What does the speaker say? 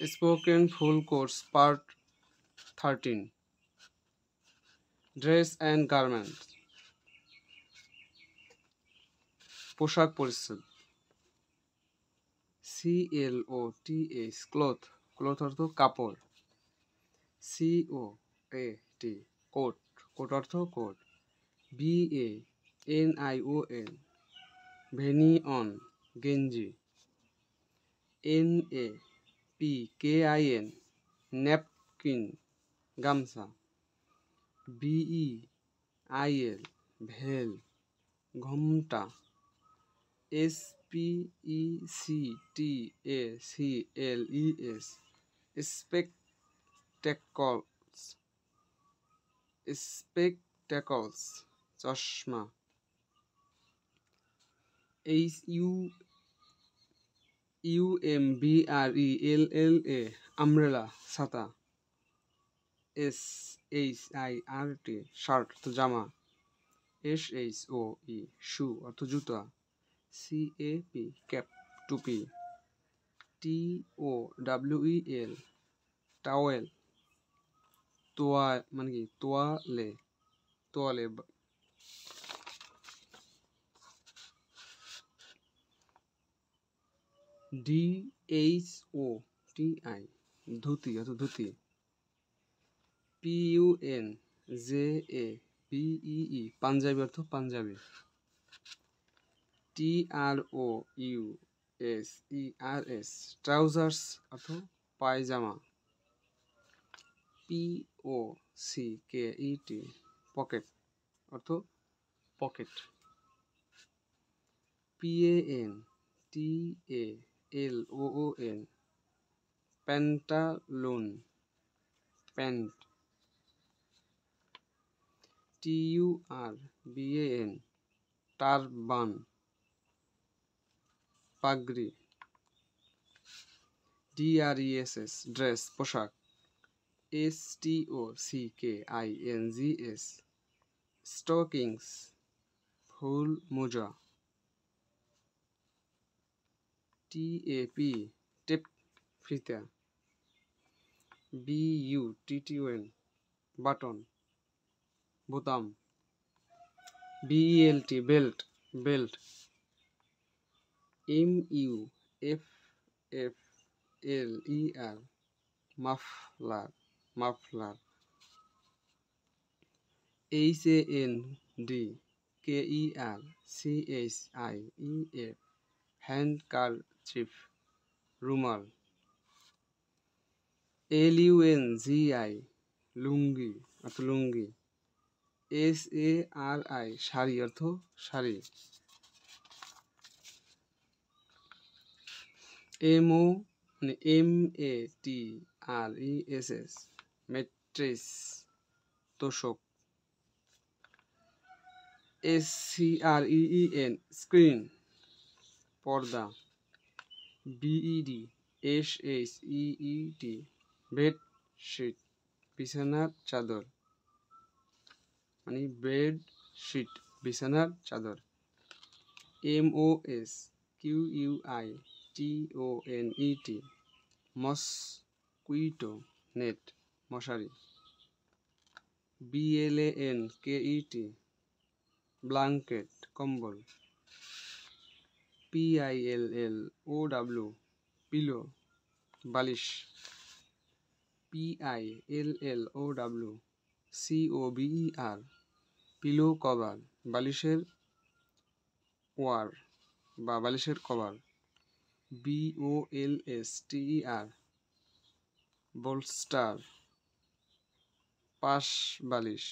spoken full course part 13 dress and garments পোশাক পরিচ্ছদ CLOTH cloth cloth অর্থ কাপড় COAT কোট কোট অর্থ কোট BANION ভেনিয়ন গেঞ্জি NAPKIN ন্যাপকিন গামছা BEIL ভেল ঘোমটা SPECTACLES স্পেকটেকলস চশমা UMBRELLA আমব্রেলা ছাতা SHIRT শার্ট অর্থ জামা SHOE শু অর্থ জুতা CAP ক্যাপ টুপি TOWEL টাওয়েল তোয়া মানে কি তোয়ালে তোয়ালে DHOTI ধুতি অর্থ ধুতি PUNJABEE পাঞ্জাবি অর্থ পাঞ্জাবি TROUSERS ট্রাউজার্স অর্থ পায়জামা POCKET পকেট অর্থ pocket PANTALON pantaloon pant TURBAN turban পাগড়ি DRESS ড্রেস পোশাক STOCKINGS স্টকিংস ফুল মোজা TAP টেপ ফিতা BUTTON বাটন বোতাম BELT belt belt MUFFLER muffler muffler HANDKERCHIEF handkerchief রুমাল LUNGI লুঙ্গি অর্থ লুঙ্গি SARI শাড়ি অর্থ sari MATRESS mattress তোশক SCREEN screen পর্দা BEDSHEET বেডশিট বিছানার চাদর মানে বেডশিট বিছানার চাদর MOSQUITONET মসকুইটো নেট মশারি BLANKET ব্ল্যাঙ্কেট কম্বল PILLOW পিলো বালিশ PILLOW COVER পিলো কভার বালিশের ওয়ার বা বালিশের কভার BOLSTER বোলস্টার পাশ বালিশ